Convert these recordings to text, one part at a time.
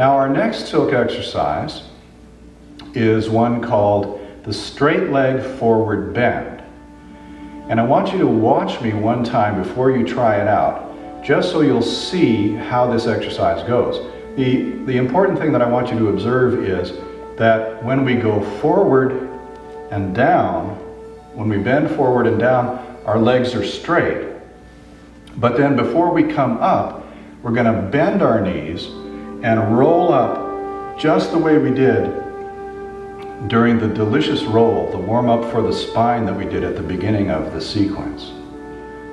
Now our next silk exercise is one called the straight leg forward bend. And I want you to watch me one time before you try it out, just so you'll see how this exercise goes. The important thing that I want you to observe is that when we go forward and down, when we bend forward and down, our legs are straight. But then before we come up, we're going to bend our knees and roll up just the way we did during the delicious roll, the warm-up for the spine that we did at the beginning of the sequence.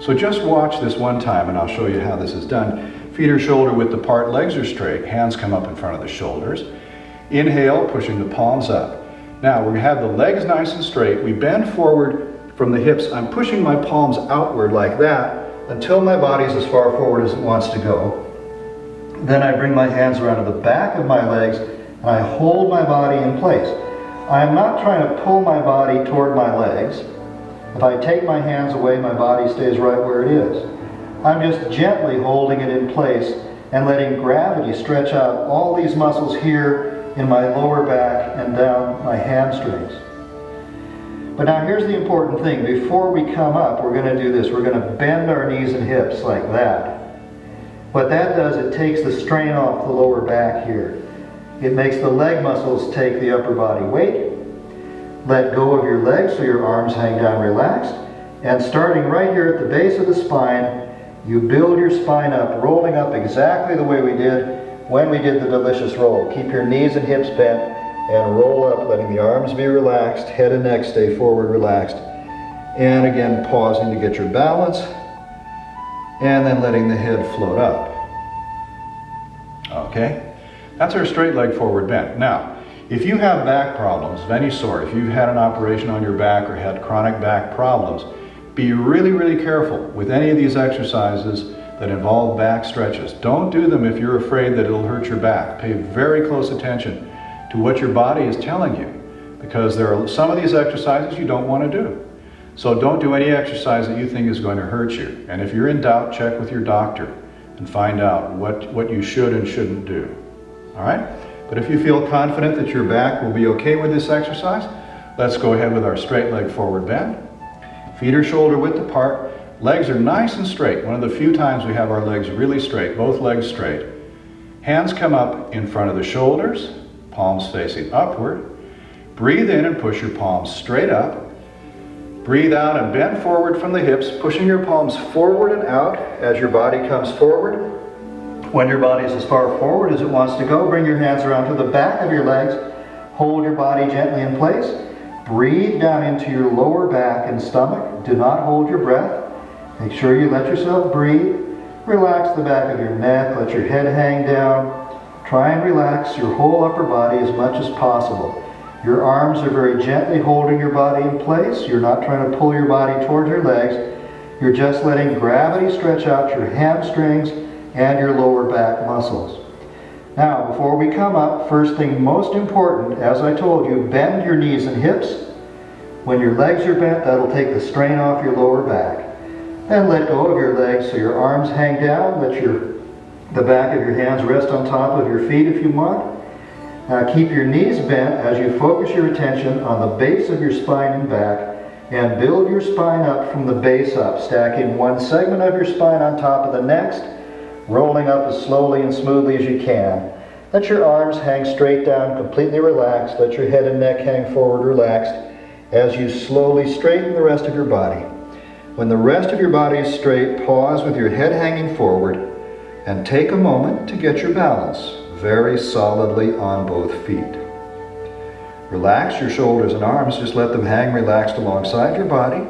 So just watch this one time and I'll show you how this is done. Feet are shoulder width apart, legs are straight, hands come up in front of the shoulders. Inhale, pushing the palms up. Now we're going to have the legs nice and straight. We bend forward from the hips. I'm pushing my palms outward like that until my body's as far forward as it wants to go. Then I bring my hands around to the back of my legs and I hold my body in place. I am not trying to pull my body toward my legs. If I take my hands away, my body stays right where it is. I'm just gently holding it in place and letting gravity stretch out all these muscles here in my lower back and down my hamstrings. But now here's the important thing. Before we come up, we're going to do this. We're going to bend our knees and hips like that. What that does, it takes the strain off the lower back here. It makes the leg muscles take the upper body weight. Let go of your legs so your arms hang down relaxed. And starting right here at the base of the spine, you build your spine up, rolling up exactly the way we did when we did the delicious roll. Keep your knees and hips bent and roll up, letting the arms be relaxed, head and neck stay forward relaxed. And again, pausing to get your balance, and then letting the head float up. Okay? That's our straight leg forward bend. Now, if you have back problems of any sort, if you've had an operation on your back or had chronic back problems, be really, really careful with any of these exercises that involve back stretches. Don't do them if you're afraid that it'll hurt your back. Pay very close attention to what your body is telling you, because there are some of these exercises you don't want to do. So don't do any exercise that you think is going to hurt you. And if you're in doubt, check with your doctor and find out what you should and shouldn't do. All right? But if you feel confident that your back will be okay with this exercise, let's go ahead with our straight leg forward bend. Feet are shoulder width apart. Legs are nice and straight. One of the few times we have our legs really straight, both legs straight. Hands come up in front of the shoulders, palms facing upward. Breathe in and push your palms straight up. Breathe out and bend forward from the hips, pushing your palms forward and out as your body comes forward. When your body is as far forward as it wants to go, bring your hands around to the back of your legs. Hold your body gently in place. Breathe down into your lower back and stomach. Do not hold your breath. Make sure you let yourself breathe. Relax the back of your neck. Let your head hang down. Try and relax your whole upper body as much as possible. Your arms are very gently holding your body in place. You're not trying to pull your body toward your legs. You're just letting gravity stretch out your hamstrings and your lower back muscles. Now, before we come up, first thing most important, as I told you, bend your knees and hips. When your legs are bent, that'll take the strain off your lower back. Then let go of your legs so your arms hang down. Let the back of your hands rest on top of your feet if you want. Now keep your knees bent as you focus your attention on the base of your spine and back, and build your spine up from the base up, stacking one segment of your spine on top of the next, rolling up as slowly and smoothly as you can. Let your arms hang straight down, completely relaxed. Let your head and neck hang forward relaxed as you slowly straighten the rest of your body. When the rest of your body is straight, pause with your head hanging forward and take a moment to get your balance very solidly on both feet. Relax your shoulders and arms, just let them hang relaxed alongside your body.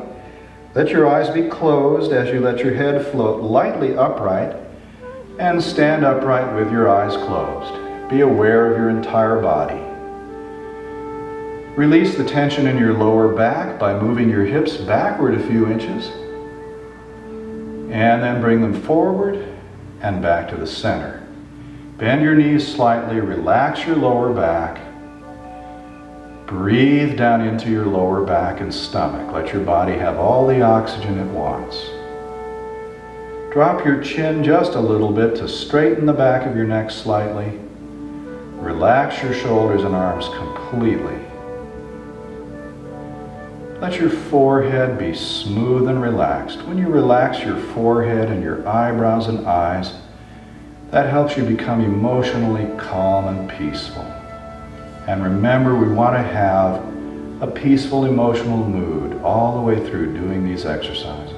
Let your eyes be closed as you let your head float lightly upright, and stand upright with your eyes closed. Be aware of your entire body. Release the tension in your lower back by moving your hips backward a few inches, and then bring them forward and back to the center. Bend your knees slightly, relax your lower back. Breathe down into your lower back and stomach. Let your body have all the oxygen it wants. Drop your chin just a little bit to straighten the back of your neck slightly. Relax your shoulders and arms completely. Let your forehead be smooth and relaxed. When you relax your forehead and your eyebrows and eyes, that helps you become emotionally calm and peaceful. And remember, we want to have a peaceful emotional mood all the way through doing these exercises.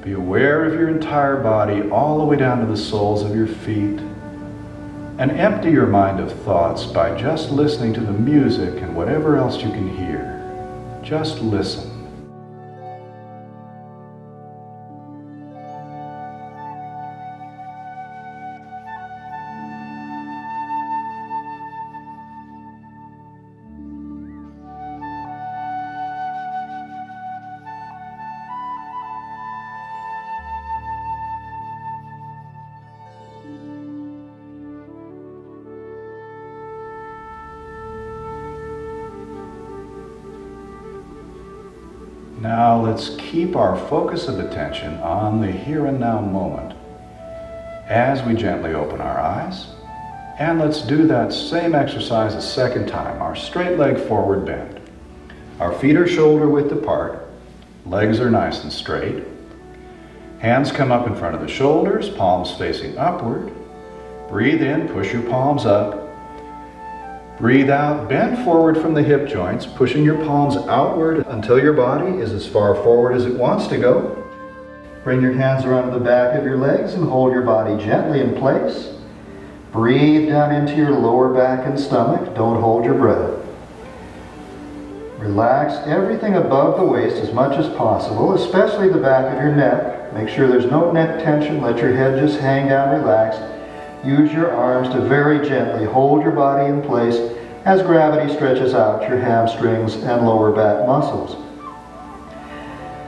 Be aware of your entire body all the way down to the soles of your feet, and empty your mind of thoughts by just listening to the music and whatever else you can hear. Just listen. Now let's keep our focus of attention on the here and now moment as we gently open our eyes. And let's do that same exercise a second time. Our straight leg forward bend. Our feet are shoulder width apart. Legs are nice and straight. Hands come up in front of the shoulders, palms facing upward. Breathe in, push your palms up. Breathe out, bend forward from the hip joints, pushing your palms outward until your body is as far forward as it wants to go. Bring your hands around the back of your legs and hold your body gently in place. Breathe down into your lower back and stomach. Don't hold your breath. Relax everything above the waist as much as possible, especially the back of your neck. Make sure there's no neck tension. Let your head just hang down relaxed. Use your arms to very gently hold your body in place as gravity stretches out your hamstrings and lower back muscles.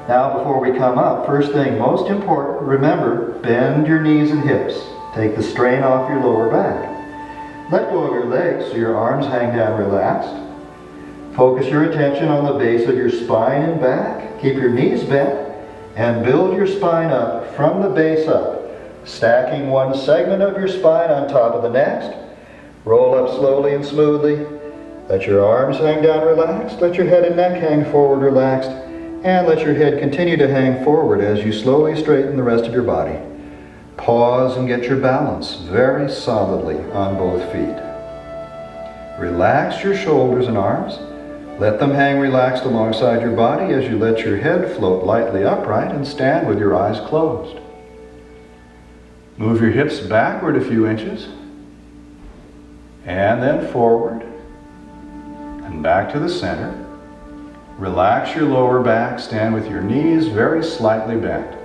Now, before we come up, first thing, most important, remember, bend your knees and hips. Take the strain off your lower back. Let go of your legs so your arms hang down relaxed. Focus your attention on the base of your spine and back. Keep your knees bent and build your spine up from the base up. Stacking one segment of your spine on top of the next. Roll up slowly and smoothly. Let your arms hang down relaxed. Let your head and neck hang forward relaxed. And let your head continue to hang forward as you slowly straighten the rest of your body. Pause and get your balance very solidly on both feet. Relax your shoulders and arms. Let them hang relaxed alongside your body as you let your head float lightly upright and stand with your eyes closed. Move your hips backward a few inches, and then forward, and back to the center. Relax your lower back, stand with your knees very slightly bent.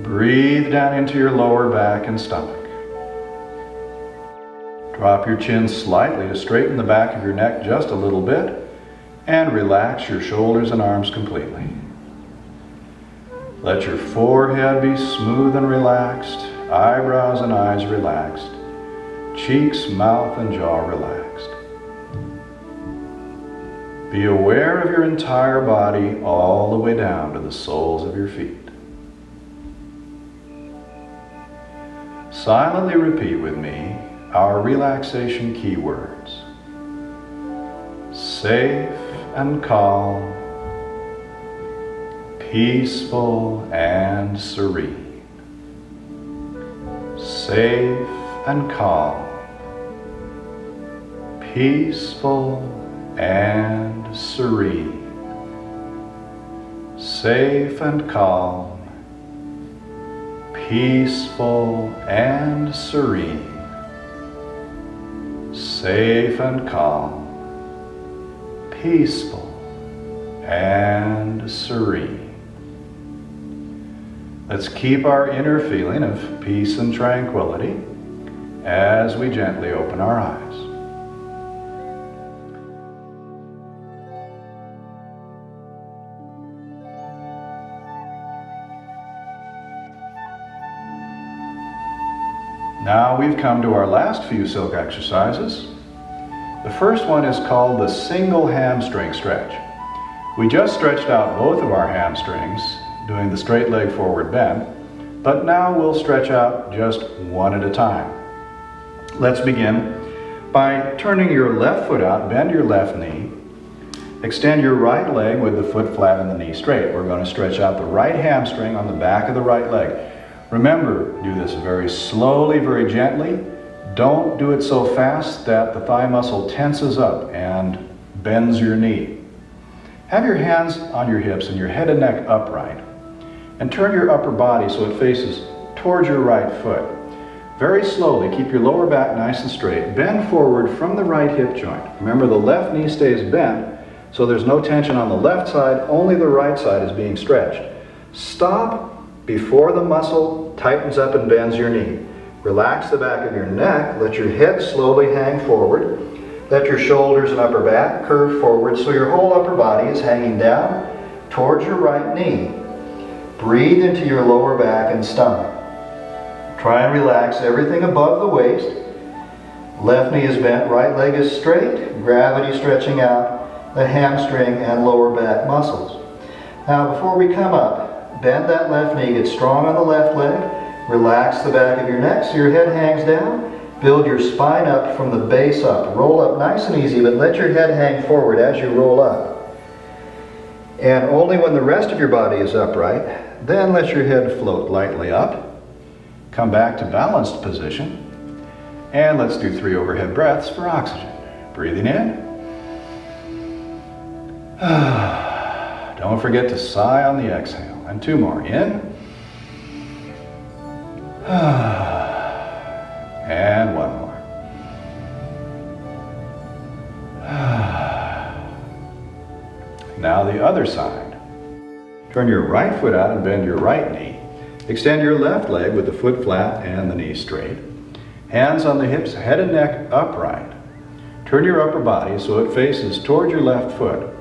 Breathe down into your lower back and stomach. Drop your chin slightly to straighten the back of your neck just a little bit, and relax your shoulders and arms completely. Let your forehead be smooth and relaxed, eyebrows and eyes relaxed, cheeks, mouth, and jaw relaxed. Be aware of your entire body all the way down to the soles of your feet. Silently repeat with me our relaxation keywords. Safe and calm, peaceful and serene. Safe and calm, peaceful and serene. Safe and calm, peaceful and serene. Safe and calm, peaceful and serene. Let's keep our inner feeling of peace and tranquility as we gently open our eyes. Now we've come to our last few silk exercises. The first one is called the single hamstring stretch. We just stretched out both of our hamstrings doing the straight leg forward bend, but now we'll stretch out just one at a time. Let's begin by turning your left foot out, bend your left knee, extend your right leg with the foot flat and the knee straight. We're going to stretch out the right hamstring on the back of the right leg. Remember, do this very slowly, very gently. Don't do it so fast that the thigh muscle tenses up and bends your knee. Have your hands on your hips and your head and neck upright, and turn your upper body so it faces towards your right foot. Very slowly, keep your lower back nice and straight. Bend forward from the right hip joint. Remember, the left knee stays bent, so there's no tension on the left side, only the right side is being stretched. Stop before the muscle tightens up and bends your knee. Relax the back of your neck, let your head slowly hang forward. Let your shoulders and upper back curve forward so your whole upper body is hanging down towards your right knee. Breathe into your lower back and stomach. Try and relax everything above the waist. Left knee is bent, right leg is straight, gravity stretching out the hamstring and lower back muscles. Now before we come up, bend that left knee, get strong on the left leg, relax the back of your neck so your head hangs down. Build your spine up from the base up. Roll up nice and easy, but let your head hang forward as you roll up. And only when the rest of your body is upright, then let your head float lightly up. Come back to balanced position. And let's do 3 overhead breaths for oxygen. Breathing in. Don't forget to sigh on the exhale. And 2 more. In. And 1 more. Now the other side. Turn your right foot out and bend your right knee. Extend your left leg with the foot flat and the knee straight. Hands on the hips, head and neck upright. Turn your upper body so it faces toward your left foot.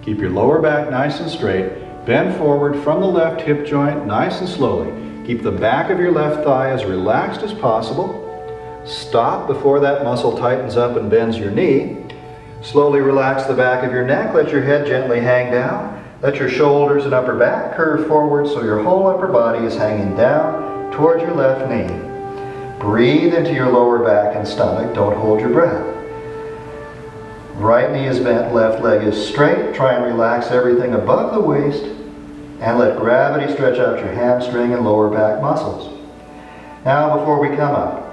Keep your lower back nice and straight. Bend forward from the left hip joint nice and slowly. Keep the back of your left thigh as relaxed as possible. Stop before that muscle tightens up and bends your knee. Slowly relax the back of your neck. Let your head gently hang down. Let your shoulders and upper back curve forward so your whole upper body is hanging down towards your left knee. Breathe into your lower back and stomach. Don't hold your breath. Right knee is bent, left leg is straight. Try and relax everything above the waist and let gravity stretch out your hamstring and lower back muscles. Now before we come up,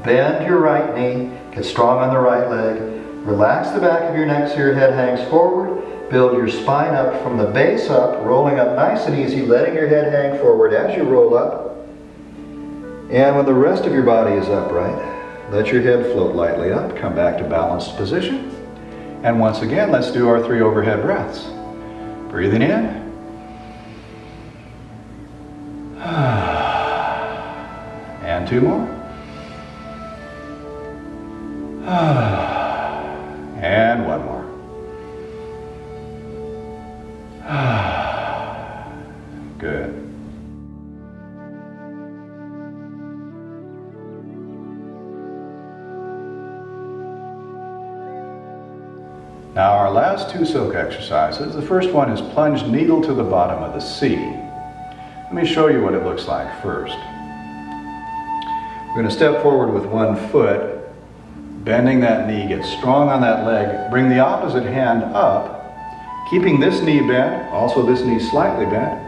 bend your right knee, get strong on the right leg, relax the back of your neck so your head hangs forward, build your spine up from the base up, rolling up nice and easy, letting your head hang forward as you roll up. And when the rest of your body is upright, let your head float lightly up, come back to balanced position. And once again, let's do our 3 overhead breaths. Breathing in. And 2 more. And 1 more. Good. Now our last 2 silk exercises. The first one is plunge needle to the bottom of the C. Let me show you what it looks like first. We're going to step forward with 1 foot, bending that knee, get strong on that leg, bring the opposite hand up, keeping this knee bent, also this knee slightly bent.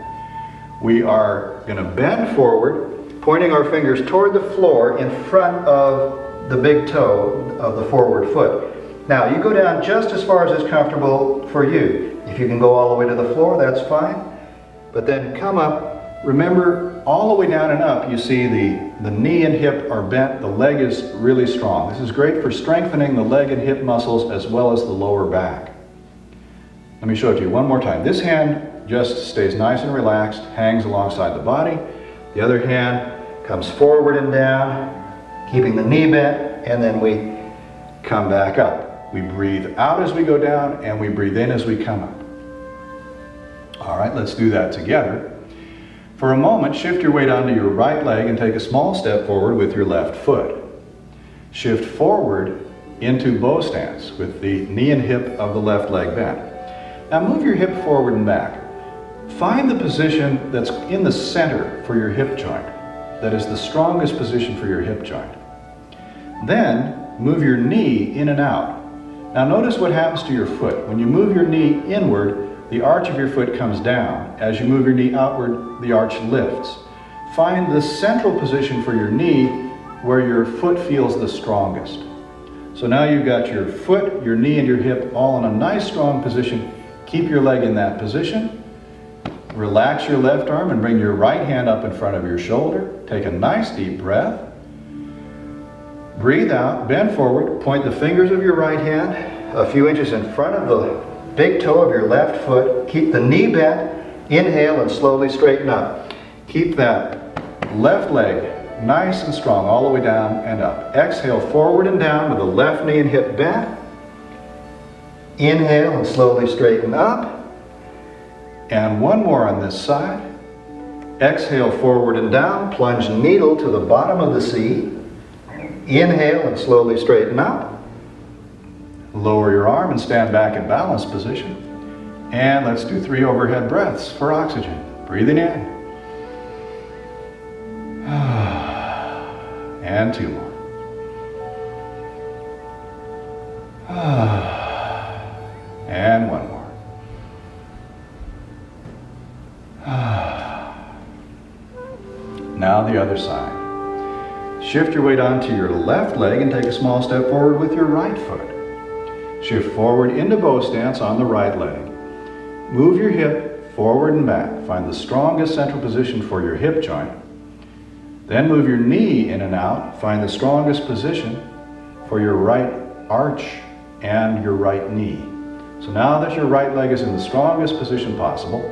We are going to bend forward, pointing our fingers toward the floor in front of the big toe of the forward foot. Now you go down just as far as is comfortable for you. If you can go all the way to the floor, that's fine. But then come up. Remember, all the way down and up, you see the knee and hip are bent, the leg is really strong. This is great for strengthening the leg and hip muscles as well as the lower back. Let me show it to you one more time. This hand just stays nice and relaxed, hangs alongside the body. The other hand comes forward and down, keeping the knee bent, and then we come back up. We breathe out as we go down, and we breathe in as we come up. All right, let's do that together. For a moment, shift your weight onto your right leg and take a small step forward with your left foot. Shift forward into bow stance with the knee and hip of the left leg bent. Now move your hip forward and back. Find the position that's in the center for your hip joint, that is the strongest position for your hip joint. Then move your knee in and out. Now notice what happens to your foot. When you move your knee inward, the arch of your foot comes down. As you move your knee outward, the arch lifts. Find the central position for your knee where your foot feels the strongest. So now you've got your foot, your knee, and your hip all in a nice strong position. Keep your leg in that position. Relax your left arm and bring your right hand up in front of your shoulder. Take a nice deep breath. Breathe out, bend forward, point the fingers of your right hand a few inches in front of the big toe of your left foot. Keep the knee bent. Inhale and slowly straighten up. Keep that left leg nice and strong all the way down and up. Exhale forward and down with the left knee and hip bent. Inhale and slowly straighten up. And one more on this side. Exhale forward and down. Plunge needle to the bottom of the C. Inhale and slowly straighten up. Lower your arm and stand back in balanced position. And let's do 3 overhead breaths for oxygen. Breathing in. And 2 more. And 1 more. Now the other side. Shift your weight onto your left leg and take a small step forward with your right foot. Shift forward into bow stance on the right leg. Move your hip forward and back. Find the strongest central position for your hip joint. Then move your knee in and out. Find the strongest position for your right arch and your right knee. So now that your right leg is in the strongest position possible,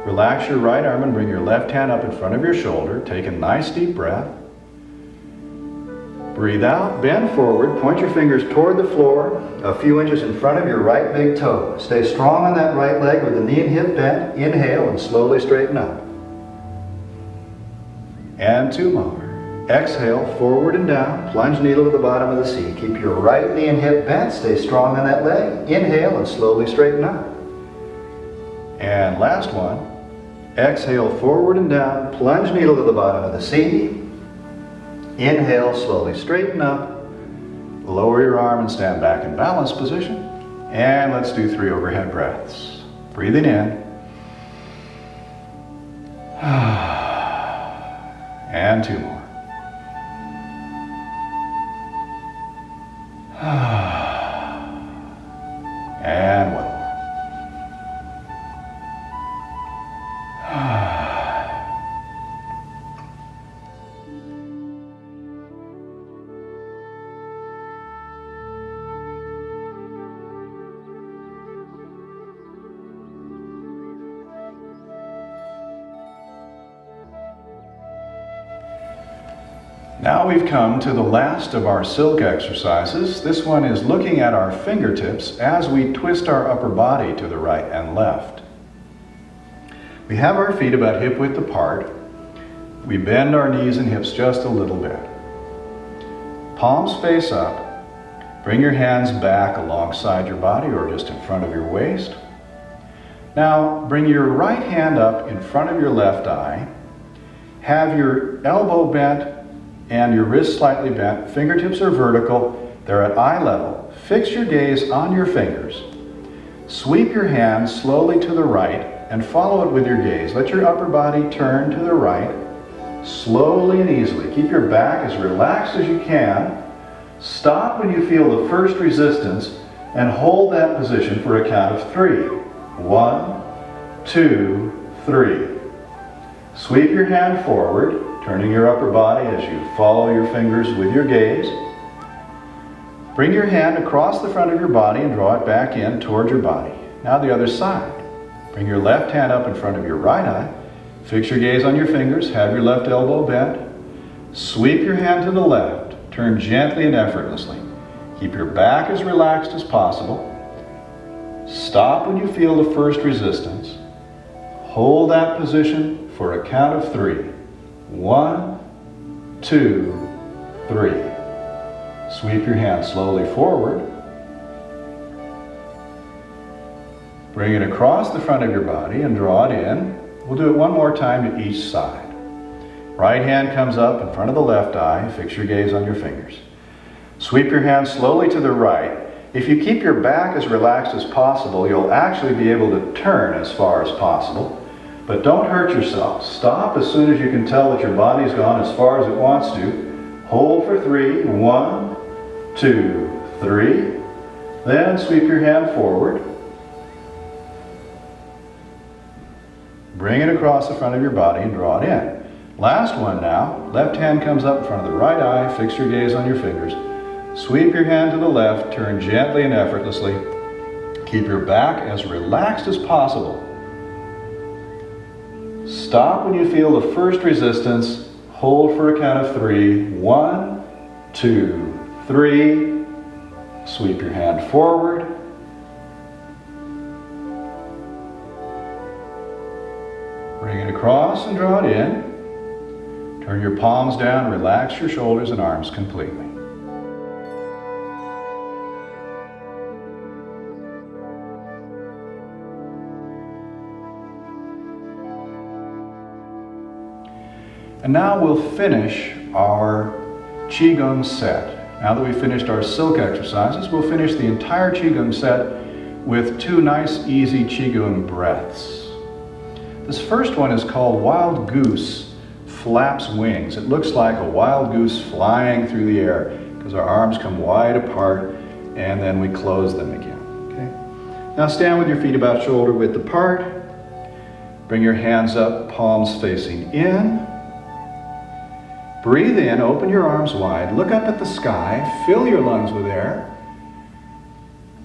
relax your right arm and bring your left hand up in front of your shoulder. Take a nice deep breath. Breathe out, bend forward, point your fingers toward the floor, a few inches in front of your right big toe. Stay strong on that right leg with the knee and hip bent. Inhale and slowly straighten up. And 2 more. Exhale, forward and down, plunge needle to the bottom of the C. Keep your right knee and hip bent, stay strong on that leg. Inhale and slowly straighten up. And last one. Exhale, forward and down, plunge needle to the bottom of the C. Inhale, slowly straighten up. Lower your arm and stand back in balanced position. And let's do 3 overhead breaths. Breathing in. And 2 more. And 1 more. Now we've come to the last of our silk exercises. This one is looking at our fingertips as we twist our upper body to the right and left. We have our feet about hip width apart. We bend our knees and hips just a little bit. Palms face up. Bring your hands back alongside your body or just in front of your waist. Now bring your right hand up in front of your left eye. Have your elbow bent and your wrist slightly bent. Fingertips are vertical. They're at eye level. Fix your gaze on your fingers. Sweep your hand slowly to the right and follow it with your gaze. Let your upper body turn to the right, slowly and easily. Keep your back as relaxed as you can. Stop when you feel the first resistance and hold that position for a count of 3. 1, 2, 3. Sweep your hand forward, turning your upper body as you follow your fingers with your gaze. Bring your hand across the front of your body and draw it back in toward your body. Now the other side. Bring your left hand up in front of your right eye. Fix your gaze on your fingers. Have your left elbow bent. Sweep your hand to the left. Turn gently and effortlessly. Keep your back as relaxed as possible. Stop when you feel the first resistance. Hold that position for a count of 3. 1, 2, 3. Sweep your hand slowly forward. Bring it across the front of your body and draw it in. We'll do it one more time to each side. Right hand comes up in front of the left eye. Fix your gaze on your fingers. Sweep your hands slowly to the right. If you keep your back as relaxed as possible, you'll actually be able to turn as far as possible. But don't hurt yourself. Stop as soon as you can tell that your body's gone as far as it wants to. Hold for 3. 1, 2, 3. Then sweep your hand forward. Bring it across the front of your body and draw it in. Last one now. Left hand comes up in front of the right eye. Fix your gaze on your fingers. Sweep your hand to the left. Turn gently and effortlessly. Keep your back as relaxed as possible. Stop when you feel the first resistance. Hold for a count of 3. 1, 2, 3. Sweep your hand forward. Bring it across and draw it in. Turn your palms down, relax your shoulders and arms completely. And now we'll finish our Qigong set. Now that we've finished our silk exercises, we'll finish the entire Qigong set with 2 nice, easy Qigong breaths. This first one is called Wild Goose Flaps Wings. It looks like a wild goose flying through the air because our arms come wide apart and then we close them again. Okay? Now stand with your feet about shoulder width apart. Bring your hands up, palms facing in. Breathe in, open your arms wide, look up at the sky, fill your lungs with air.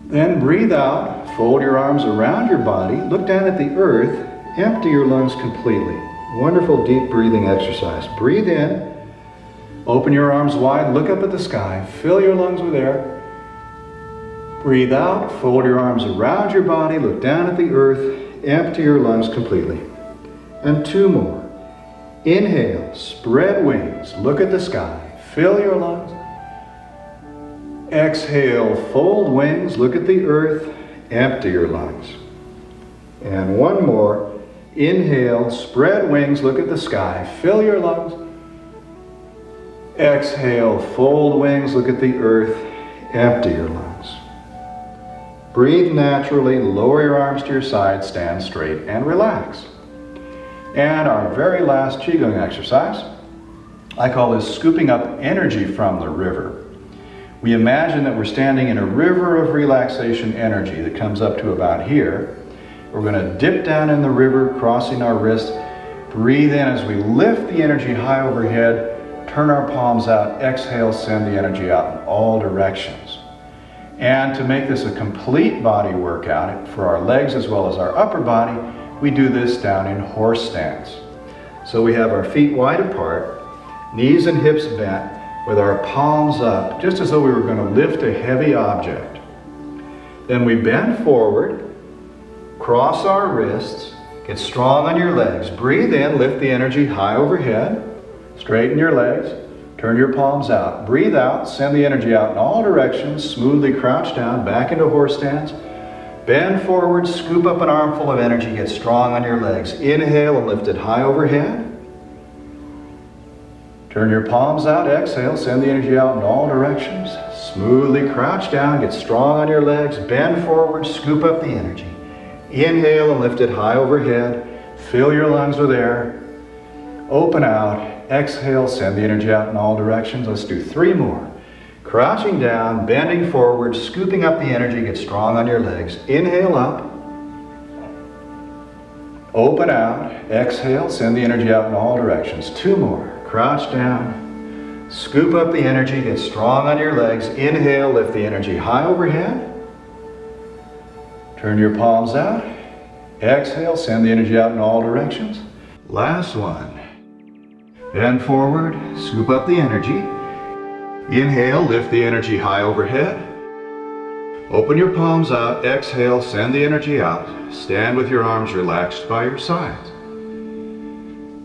Then breathe out, fold your arms around your body, look down at the earth, empty your lungs completely. Wonderful deep breathing exercise. Breathe in, open your arms wide, look up at the sky, fill your lungs with air. Breathe out, fold your arms around your body, look down at the earth, empty your lungs completely. And 2 more. Inhale, spread wings, look at the sky, fill your lungs. Exhale, fold wings, look at the earth, empty your lungs. And 1 more. Inhale, spread wings, look at the sky, fill your lungs. Exhale, fold wings, look at the earth, empty your lungs. Breathe naturally, lower your arms to your side, stand straight and relax. And our very last Qigong exercise, I call this scooping up energy from the river. We imagine that we're standing in a river of relaxation energy that comes up to about here. We're going to dip down in the river, crossing our wrists. Breathe in as we lift the energy high overhead. Turn our palms out. Exhale, send the energy out in all directions. And to make this a complete body workout for our legs as well as our upper body, we do this down in horse stance. So we have our feet wide apart, knees and hips bent, with our palms up, just as though we were going to lift a heavy object. Then we bend forward, cross our wrists, get strong on your legs. Breathe in, lift the energy high overhead, straighten your legs, turn your palms out. Breathe out, send the energy out in all directions, smoothly crouch down, back into horse stance. Bend forward, scoop up an armful of energy, get strong on your legs. Inhale and lift it high overhead. Turn your palms out, exhale, send the energy out in all directions. Smoothly crouch down, get strong on your legs, bend forward, scoop up the energy. Inhale and lift it high overhead. Fill your lungs with air. Open out, exhale, send the energy out in all directions. Let's do 3 more. Crouching down, bending forward, scooping up the energy, get strong on your legs. Inhale up. Open out, exhale, send the energy out in all directions. 2 more. Crouch down, scoop up the energy, get strong on your legs. Inhale, lift the energy high overhead. Turn your palms out. Exhale, send the energy out in all directions. Last one. Bend forward, scoop up the energy. Inhale, lift the energy high overhead. Open your palms out, exhale, send the energy out. Stand with your arms relaxed by your sides.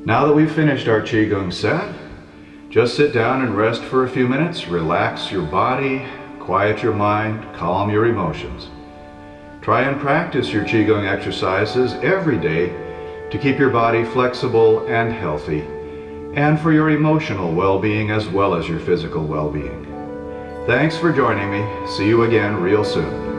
Now that we've finished our Qigong set, just sit down and rest for a few minutes. Relax your body, quiet your mind, calm your emotions. Try and practice your Qigong exercises every day to keep your body flexible and healthy, and for your emotional well-being as well as your physical well-being. Thanks for joining me. See you again real soon.